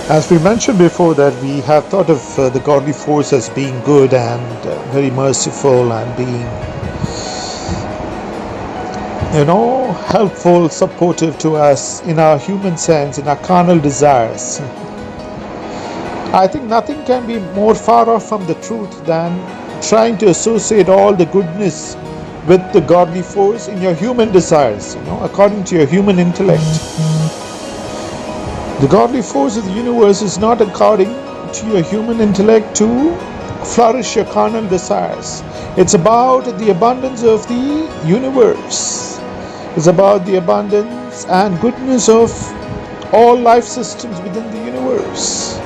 As we mentioned before, that we have thought of the godly force as being good and very merciful and being, helpful, supportive to us in our human sense, in our carnal desires. I think nothing can be more far off from the truth than trying to associate all the goodness with the godly force in your human desires, according to your human intellect. The godly force of the universe is not according to your human intellect to flourish your carnal desires. It's about the abundance of the universe. It's about the abundance and goodness of all life systems within the universe.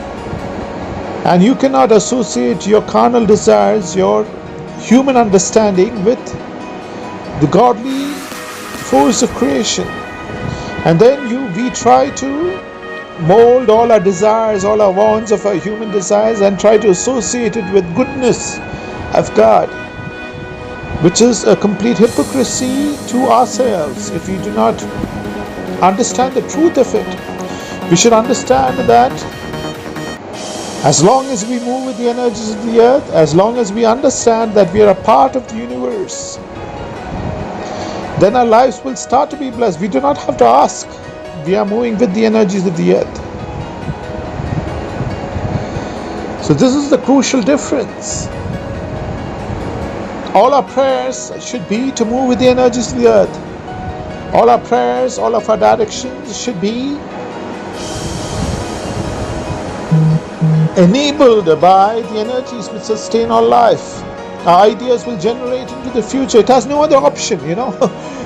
And you cannot associate your carnal desires, your human understanding, with the godly force of creation. And then we try to mold all our desires, all our wants of our human desires, and try to associate it with goodness of God, which is a complete hypocrisy to ourselves if we do not understand the truth of it. We should understand that as long as we move with the energies of the earth, as long as we understand that we are a part of the universe, then our lives will start to be blessed. We do not have to ask. We are moving with the energies of the earth. So this is the crucial difference. All our prayers should be to move with the energies of the earth. All our prayers, all of our directions should be enabled by the energies which sustain our life. Our ideas will generate into the future. It has no other option,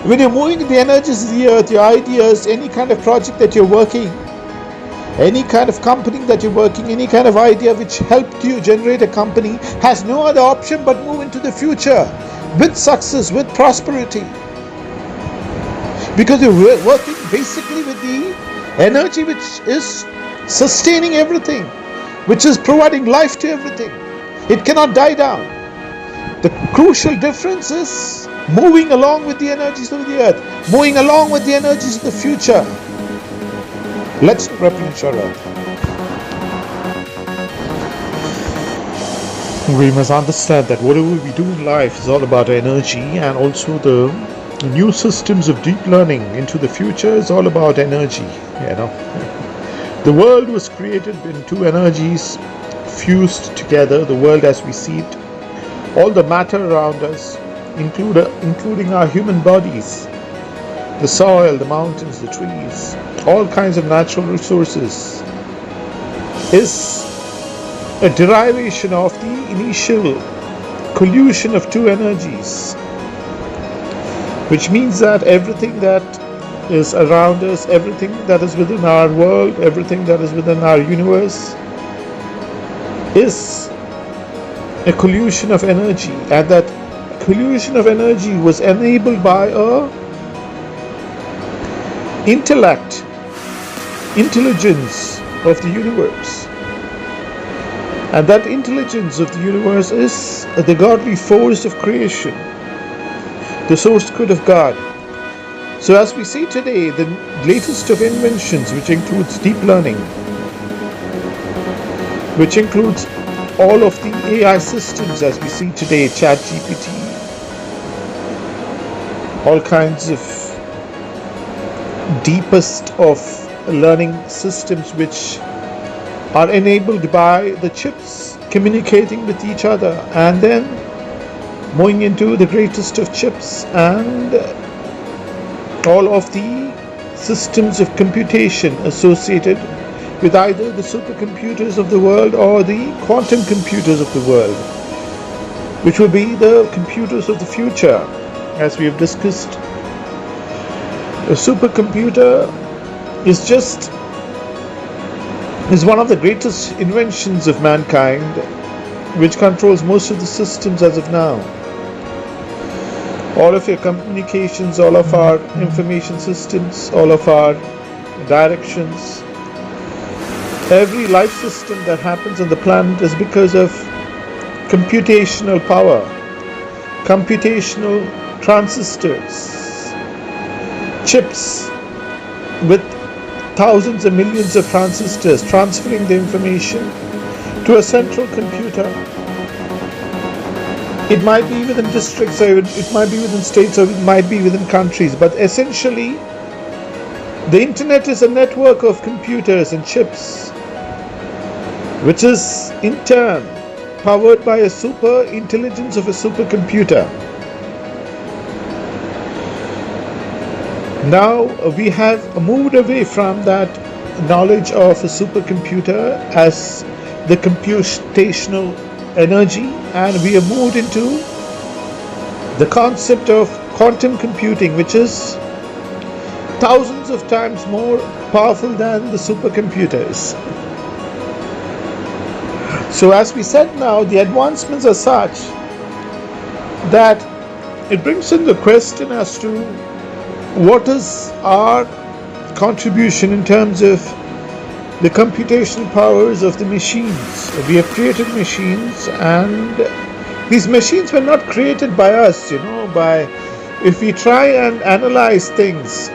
When you're moving in the energies of the earth, your ideas, any kind of project that you're working, any kind of company that you're working, any kind of idea which helped you generate a company, has no other option but move into the future with success, with prosperity. Because you're working basically with the energy which is sustaining everything, which is providing life to everything. It cannot die down. The crucial difference is moving along with the energies of the earth, moving along with the energies of the future. Let's replenish our earth. We must understand that whatever we do in life is all about energy, and also the new systems of deep learning into the future is all about energy. The world was created when two energies fused together. The world as we see it, all the matter around us, including our human bodies, the soil, the mountains, the trees, all kinds of natural resources, is a derivation of the initial collusion of two energies, which means that everything that is around us, everything that is within our world, everything that is within our universe is a collusion of energy, and that collusion of energy was enabled by a intelligence of the universe. And that intelligence of the universe is the godly force of creation, the source code of God. So as we see today, the latest of inventions, which includes deep learning, which includes all of the AI systems as we see today, ChatGPT, all kinds of deepest of learning systems which are enabled by the chips communicating with each other, and then moving into the greatest of chips and all of the systems of computation associated with either the supercomputers of the world or the quantum computers of the world, which will be the computers of the future. As we have discussed, a supercomputer is one of the greatest inventions of mankind, which controls most of the systems as of now. All of your communications, all of our information systems, all of our directions, every life system that happens on the planet is because of computational power, computational transistors, chips with thousands and millions of transistors transferring the information to a central computer. It might be within districts, or it might be within states, or it might be within countries, but essentially the internet is a network of computers and chips, which is in turn powered by a super intelligence of a supercomputer. Now we have moved away from that knowledge of a supercomputer as the computational energy, and we have moved into the concept of quantum computing, which is thousands of times more powerful than the supercomputers. So as we said, now the advancements are such that it brings in the question as to what is our contribution in terms of the computational powers of the machines. We have created machines, and these machines were not created by us, if we try and analyze things,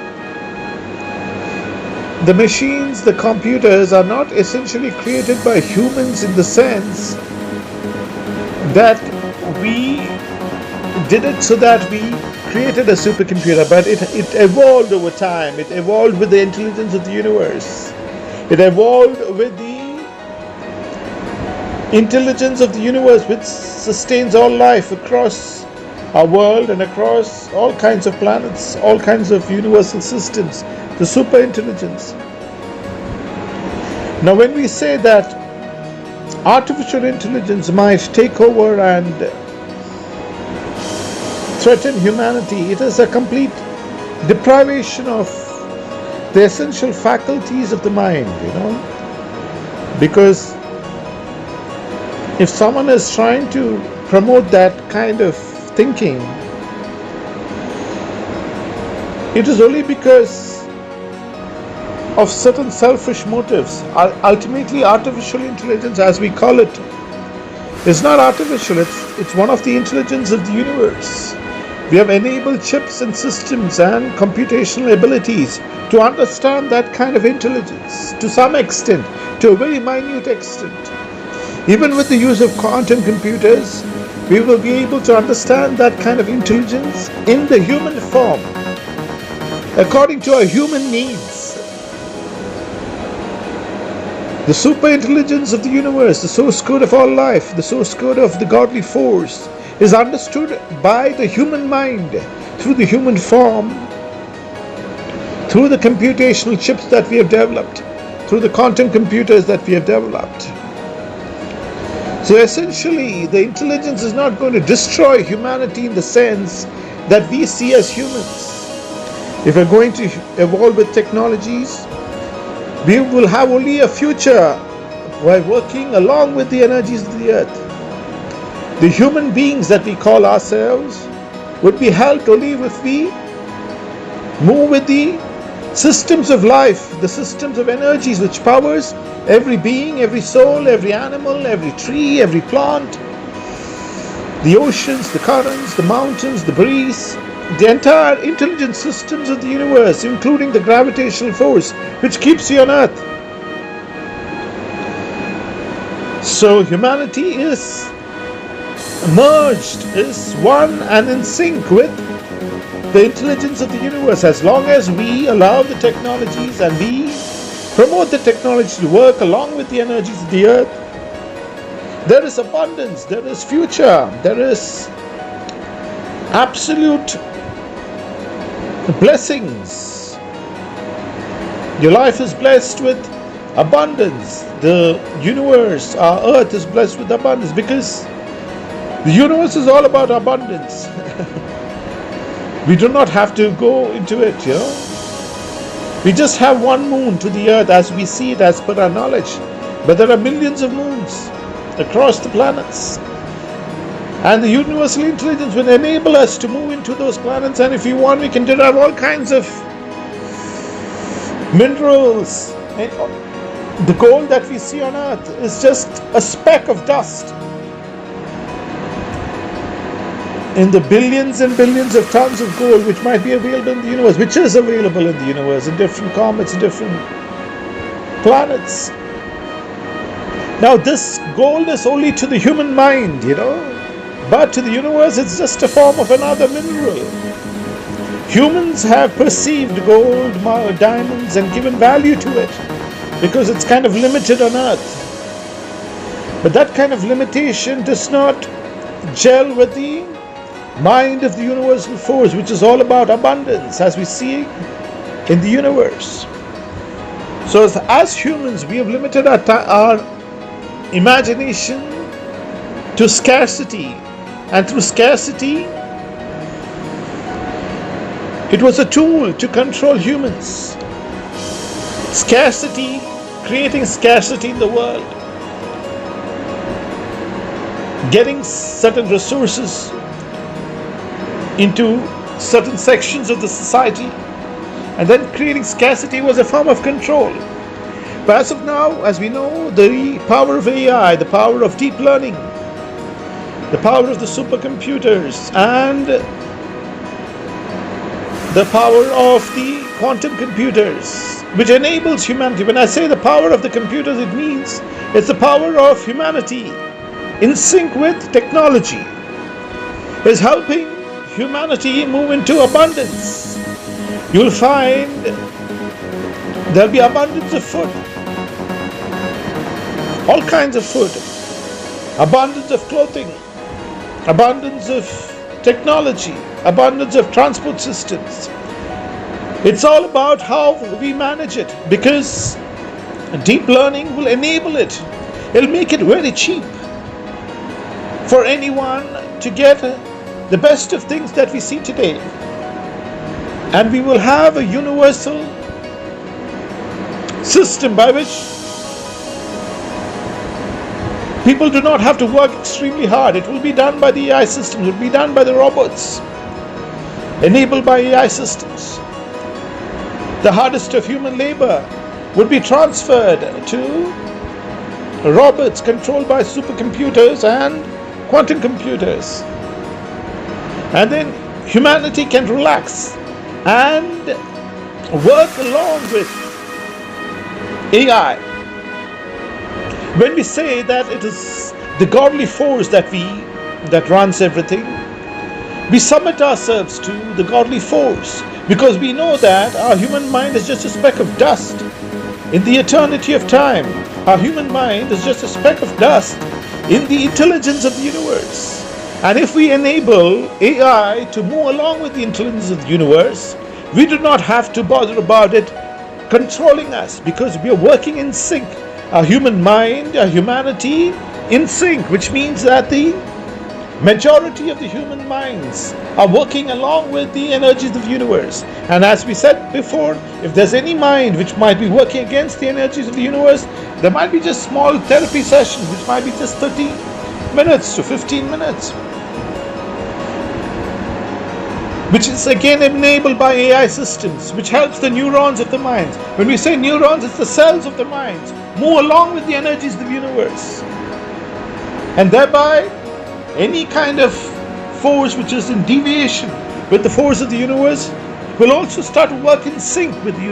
the machines, the computers are not essentially created by humans in the sense that we did it so that we created a supercomputer, but it evolved over time. It evolved with the intelligence of the universe. It evolved with the intelligence of the universe, which sustains all life across our world and across all kinds of planets, all kinds of universal systems, the super intelligence. Now when we say that artificial intelligence might take over and threaten humanity, it is a complete deprivation of the essential faculties of the mind, because if someone is trying to promote that kind of thinking, it is only because of certain selfish motives. Ultimately, artificial intelligence, as we call it, is not artificial. It's one of the intelligence of the universe. We have enabled chips and systems and computational abilities to understand that kind of intelligence to some extent, to a very minute extent. Even with the use of quantum computers, we will be able to understand that kind of intelligence in the human form, according to our human needs. The super intelligence of the universe, the source code of all life, the source code of the godly force, is understood by the human mind through the human form, through the computational chips that we have developed, through the quantum computers that we have developed. So essentially, the intelligence is not going to destroy humanity in the sense that we see as humans. If we're going to evolve with technologies, we will have only a future by working along with the energies of the earth. The human beings that we call ourselves would be helped only if we move with the systems of life, the systems of energies which powers every being, every soul, every animal, every tree, every plant, the oceans, the currents, the mountains, the breeze, the entire intelligent systems of the universe, including the gravitational force which keeps you on earth. So humanity is merged, is one and in sync with the intelligence of the universe. As long as we allow the technologies and we promote the technology to work along with the energies of the earth, there is abundance, there is future, there is absolute blessings. Your life is blessed with abundance. The universe, our earth, is blessed with abundance because the universe is all about abundance. We do not have to go into it, We just have one moon to the earth as we see it as per our knowledge. But there are millions of moons across the planets. And the universal intelligence will enable us to move into those planets. And if we want, we can derive all kinds of minerals. The gold that we see on earth is just a speck of dust in the billions and billions of tons of gold which might be available in the universe, which is available in the universe, in different comets, different planets. Now this gold is only to the human mind, but to the universe it's just a form of another mineral. Humans have perceived gold, diamonds, and given value to it because it's kind of limited on Earth. But that kind of limitation does not gel with the mind of the universal force, which is all about abundance, as we see in the universe. So as humans, we have limited our imagination to scarcity, and through scarcity, it was a tool to control humans. Scarcity, creating scarcity in the world, getting certain resources into certain sections of the society, and then creating scarcity was a form of control. But as of now, as we know, the power of AI, the power of deep learning, the power of the supercomputers, and the power of the quantum computers, which enables humanity. When I say the power of the computers, it means it's the power of humanity in sync with technology, is helping humanity move into abundance. You'll find there'll be abundance of food, all kinds of food, abundance of clothing, abundance of technology, abundance of transport systems. It's all about how we manage it, because deep learning will enable it. It'll make it very cheap for anyone to get the best of things that we see today. And we will have a universal system by which people do not have to work extremely hard. It will be done by the AI systems. It will be done by the robots, enabled by AI systems. The hardest of human labor would be transferred to robots controlled by supercomputers and quantum computers. And then humanity can relax and work along with AI. When we say that it is the godly force that runs everything, we submit ourselves to the godly force, because we know that our human mind is just a speck of dust in the eternity of time. Our human mind is just a speck of dust in the intelligence of the universe. And if we enable AI to move along with the intelligence of the universe, we do not have to bother about it controlling us, because we are working in sync. Our human mind, our humanity in sync, which means that the majority of the human minds are working along with the energies of the universe. And as we said before, if there's any mind which might be working against the energies of the universe, there might be just small therapy sessions, which might be just 30 minutes to 15 minutes, which is again enabled by AI systems, which helps the neurons of the mind. When we say neurons, it's the cells of the mind move along with the energies of the universe. And thereby, any kind of force which is in deviation with the force of the universe will also start to work in sync with the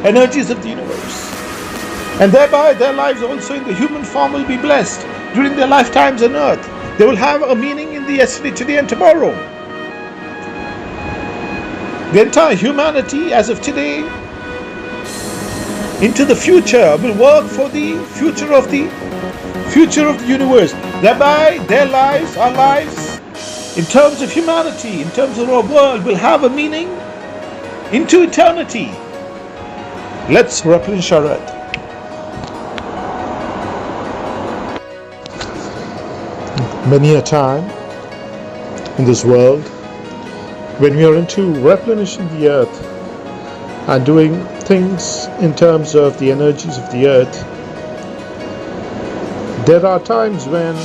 energies of the universe. And thereby, their lives also in the human form will be blessed during their lifetimes on earth. They will have a meaning in the yesterday, today, and tomorrow. The entire humanity, as of today, into the future, will work for the future of the universe. Thereby, their lives, our lives, in terms of humanity, in terms of our world, will have a meaning into eternity. Let's replenish our earth. Many a time in this world, when we are into replenishing the earth and doing things in terms of the energies of the earth, there are times when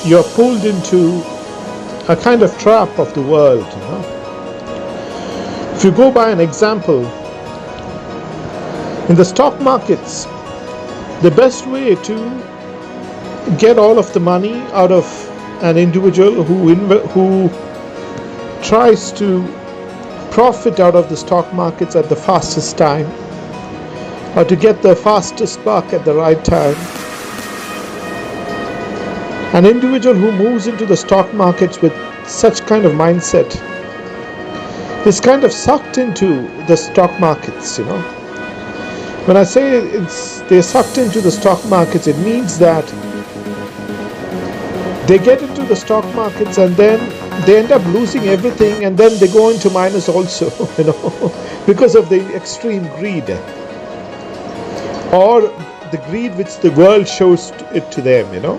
you are pulled into a kind of trap of the world. If you go by an example, in the stock markets, the best way to get all of the money out of an individual who tries to profit out of the stock markets at the fastest time or to get the fastest buck at the right time. An individual who moves into the stock markets with such kind of mindset is kind of sucked into the stock markets, you know. When I say they're sucked into the stock markets, it means that they get into the stock markets and then they end up losing everything, and then they go into minus also, you know, because of the extreme greed, or the greed which the world shows it to them, you know,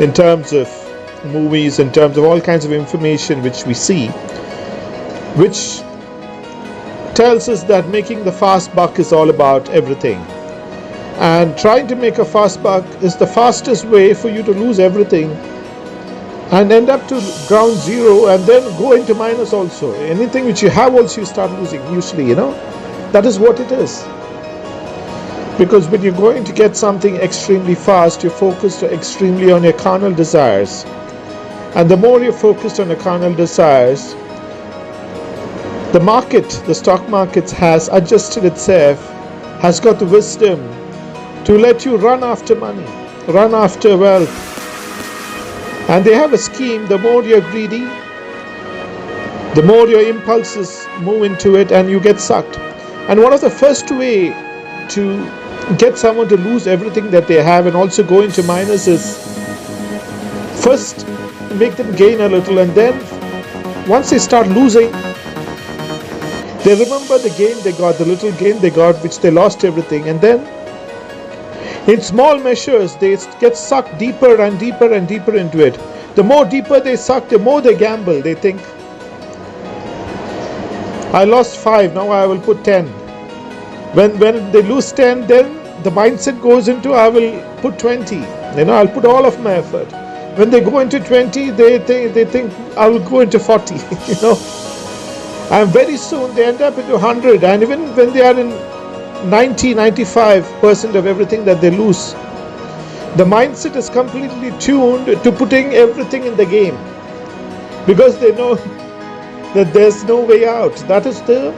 in terms of movies, in terms of all kinds of information which we see, which tells us that making the fast buck is all about everything. And trying to make a fast buck is the fastest way for you to lose everything and end up to ground zero and then go into minus also. Anything which you have also you start losing usually, you know. That is what it is. Because when you're going to get something extremely fast, you're focused extremely on your carnal desires. And the more you're focused on your carnal desires, the market, the stock markets has adjusted itself, has got the wisdom to let you run after money, run after wealth. And they have a scheme: the more you're greedy, the more your impulses move into it and you get sucked. And one of the first way to get someone to lose everything that they have and also go into minus is first make them gain a little, and then once they start losing, they remember the gain they got, the little gain they got, which they lost everything, and then in small measures they get sucked deeper and deeper and deeper into it. The more deeper they suck, the more they gamble. They think, I lost 5, now I will put 10. When they lose 10, then the mindset goes into, I will put 20. You know, I'll put all of my effort. When they go into 20, they think I will go into 40. You know, and very soon they end up into 100. And even when they are in 90-95% of everything that they lose, the mindset is completely tuned to putting everything in the game, because they know that there's no way out. That is the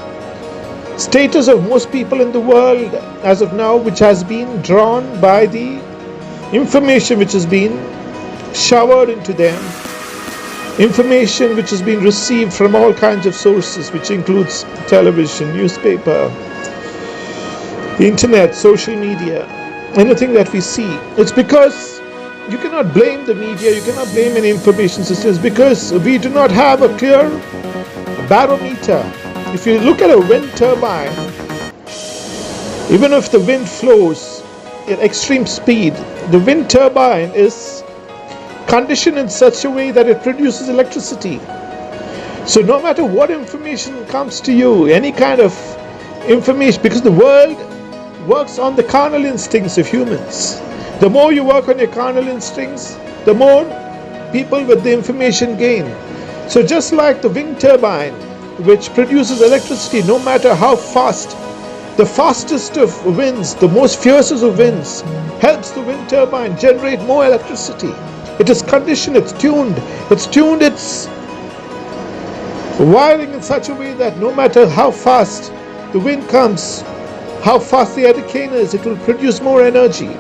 status of most people in the world as of now, which has been drawn by the information which has been showered into them, information which has been received from all kinds of sources, which includes television, newspaper, internet, social media, anything that we see. It's because you cannot blame the media, you cannot blame any information systems, because we do not have a clear barometer. If you look at a wind turbine, even if the wind flows at extreme speed, the wind turbine is conditioned in such a way that it produces electricity. So no matter what information comes to you, any kind of information, because the world works on the carnal instincts of humans. The more you work on your carnal instincts, the more people with the information gain. So just like the wind turbine, which produces electricity, no matter how fast, the fastest of winds, the most fiercest of winds, helps the wind turbine generate more electricity. It is conditioned, it's tuned its wiring in such a way that no matter how fast the wind comes, how fast the hurricane is, it will produce more energy.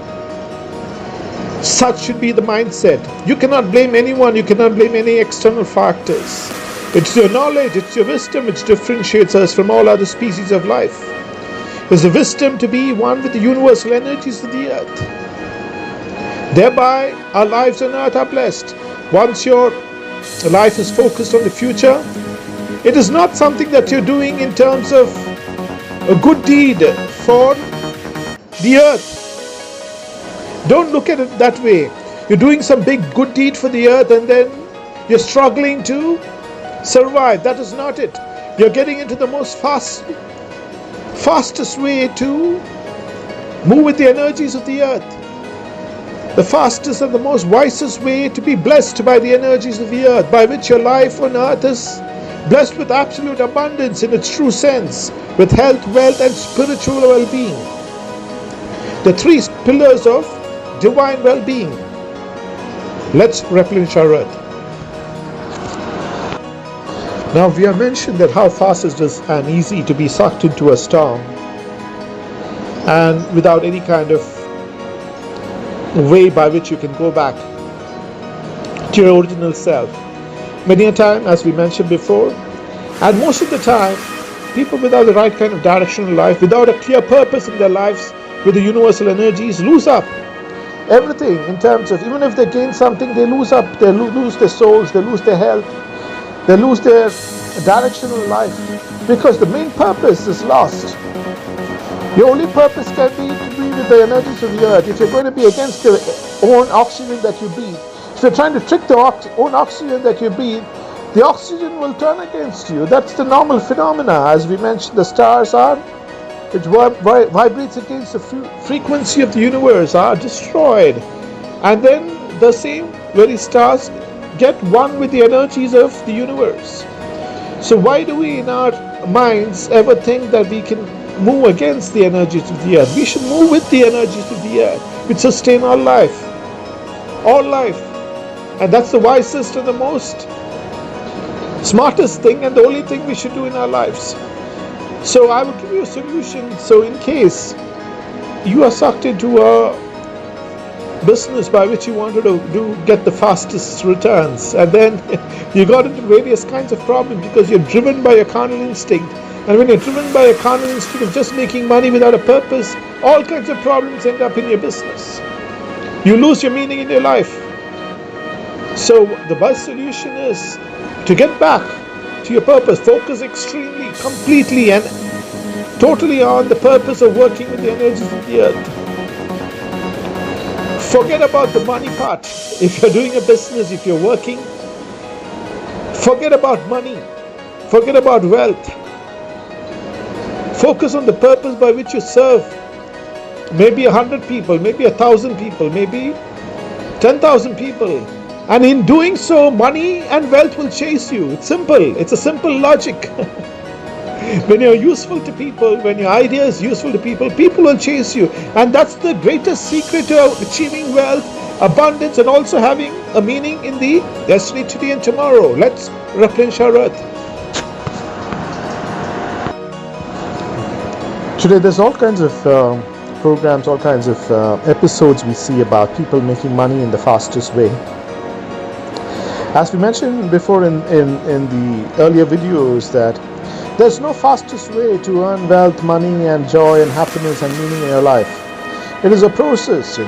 Such should be the mindset. You cannot blame anyone, you cannot blame any external factors. It's your knowledge, it's your wisdom which differentiates us from all other species of life. It's the wisdom to be one with the universal energies of the earth. Thereby, our lives on earth are blessed. Once your life is focused on the future, it is not something that you're doing in terms of a good deed for the earth. Don't look at it that way. You're doing some big good deed for the earth and then you're struggling to survive. That is not it. You're getting into the most fastest way to move with the energies of the earth. The fastest and the most wisest way to be blessed by the energies of the earth, by which your life on earth is blessed with absolute abundance in its true sense, with health, wealth, and spiritual well-being. The 3 pillars of divine well-being. Let's replenish our earth. Now we have mentioned that how fast it is and easy to be sucked into a storm. and without any kind of way by which you can go back to your original self. Many a time, as we mentioned before, and most of the time, people without the right kind of direction in life, without a clear purpose in their lives, with the universal energies, lose up everything in terms of, even if they gain something, they lose up, they lose their souls, they lose their health, they lose their direction in life, because the main purpose is lost. Your only purpose can be to be with the energies of the earth. If you're going to be against your own oxygen that you breathe, if you're trying to trick the own oxygen that you breathe, the oxygen will turn against you. That's the normal phenomena. As we mentioned, the stars are, which vibrates against the frequency of the universe, are destroyed. And then the same very stars get one with the energies of the universe. So why do we in our minds ever think that we can move against the energies of the earth? We should move with the energies of the earth, which sustain our life. All life. And that's the wisest and the most smartest thing, and the only thing we should do in our lives. So I will give you a solution. So in case you are sucked into a business by which you wanted to get the fastest returns, and then you got into various kinds of problems because you're driven by a carnal instinct. And when you're driven by a carnal instinct of just making money without a purpose, all kinds of problems end up in your business. You lose your meaning in your life. So the best solution is to get back to your purpose. Focus extremely, completely and totally on the purpose of working with the energies of the earth. Forget about the money part. If you're doing a business, if you're working, forget about money. Forget about wealth. Focus on the purpose by which you serve. Maybe 100 people, maybe 1,000 people, maybe 10,000 people. And in doing so, money and wealth will chase you. It's simple. It's a simple logic. When you're useful to people, when your idea is useful to people, people will chase you. And that's the greatest secret to achieving wealth, abundance, and also having a meaning in the destiny today and tomorrow. Let's replenish our earth. Today there's all kinds of programs, all kinds of episodes we see about people making money in the fastest way. As we mentioned before in the earlier videos, that there's no fastest way to earn wealth, money and joy and happiness and meaning in your life. It is a process,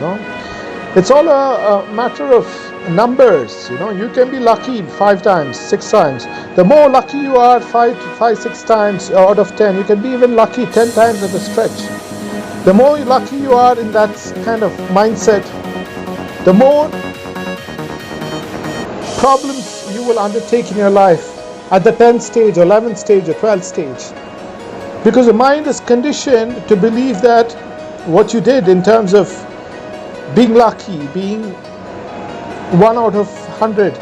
It's all a matter of numbers, You can be lucky 5 times, 6 times. The more lucky you are 5, 6 times out of 10, you can be even lucky 10 times at a stretch. The more lucky you are in that kind of mindset, the more problems you will undertake in your life at the 10th stage or 11th stage or 12th stage, because the mind is conditioned to believe that what you did in terms of being lucky, being 1 out of 100,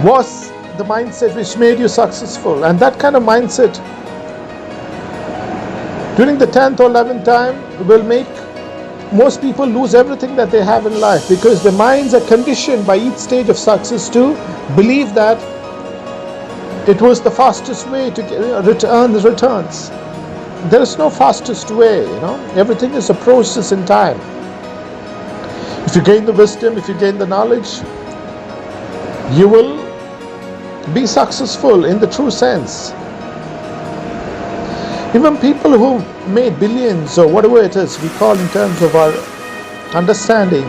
was the mindset which made you successful. And that kind of mindset during the 10th or 11th time will make most people lose everything that they have in life, because their minds are conditioned by each stage of success to believe that it was the fastest way to earn the returns. There is no fastest way, Everything is a process in time. If you gain the wisdom, if you gain the knowledge, you will be successful in the true sense. Even people who made billions or whatever it is we call in terms of our understanding,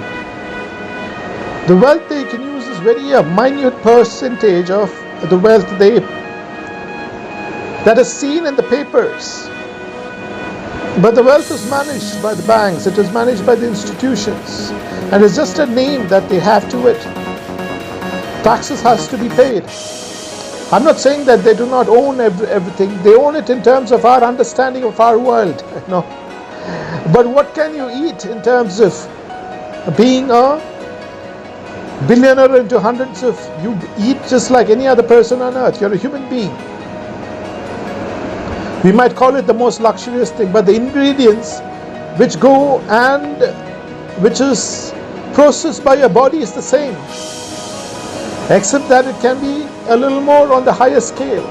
the wealth they can use is very a minute percentage of the wealth that is seen in the papers. But the wealth is managed by the banks, it is managed by the institutions, and it's just a name that they have to it. Taxes has to be paid. I'm not saying that they do not own everything. They own it in terms of our understanding of our world. But what can you eat in terms of being a billionaire into hundreds of... You eat just like any other person on earth. You're a human being. We might call it the most luxurious thing, but the ingredients which go and which is processed by your body is the same, except that it can be a little more on the higher scale.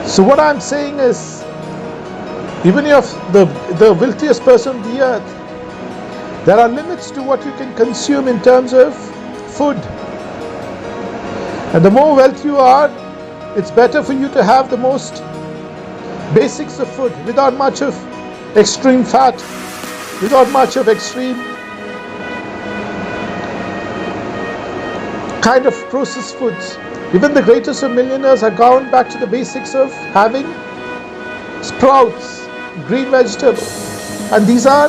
So what I'm saying is, Even if the wealthiest person on the earth, there are limits to what you can consume in terms of food. And the more wealthy you are, it's better for you to have the most basics of food without much of extreme fat, without much of extreme kind of processed foods. Even the greatest of millionaires are gone back to the basics of having sprouts, green vegetables, and these are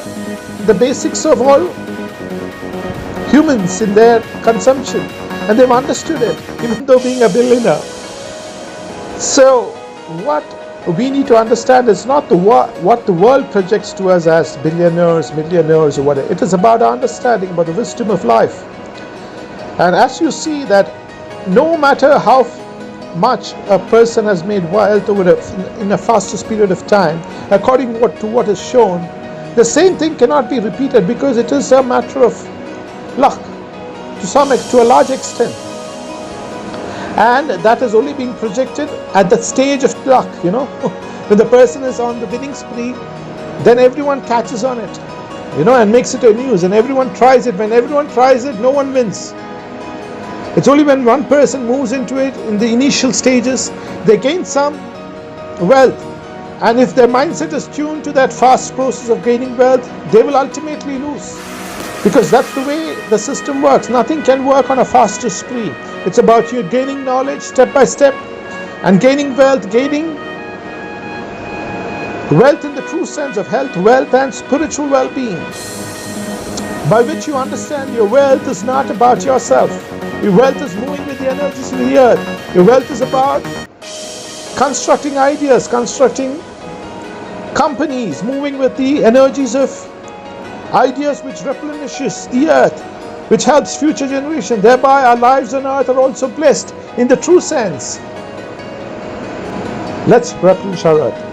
the basics of all humans in their consumption, and they've understood it, even though being a billionaire. So what we need to understand is not what the world projects to us as billionaires, millionaires, or whatever. It is about our understanding about the wisdom of life. And as you see that no matter how much a person has made wealth in a fastest period of time, according to what is shown, the same thing cannot be repeated because it is a matter of luck to a large extent. And that is only being projected at the stage of luck, when the person is on the winning spree, then everyone catches on it, and makes it a news, and everyone tries it. When everyone tries it, no one wins. It's only when one person moves into it in the initial stages, they gain some wealth. And if their mindset is tuned to that fast process of gaining wealth, they will ultimately lose. Because that's the way the system works. Nothing can work on a faster spree. It's about you gaining knowledge step by step and gaining wealth in the true sense of health, wealth, and spiritual well-being, by which you understand your wealth is not about yourself. Your wealth is moving with the energies of the earth. Your wealth is about constructing ideas, constructing companies, moving with the energies of ideas which replenishes the earth, which helps future generation. Thereby our lives on earth are also blessed in the true sense. Let's replenish our earth.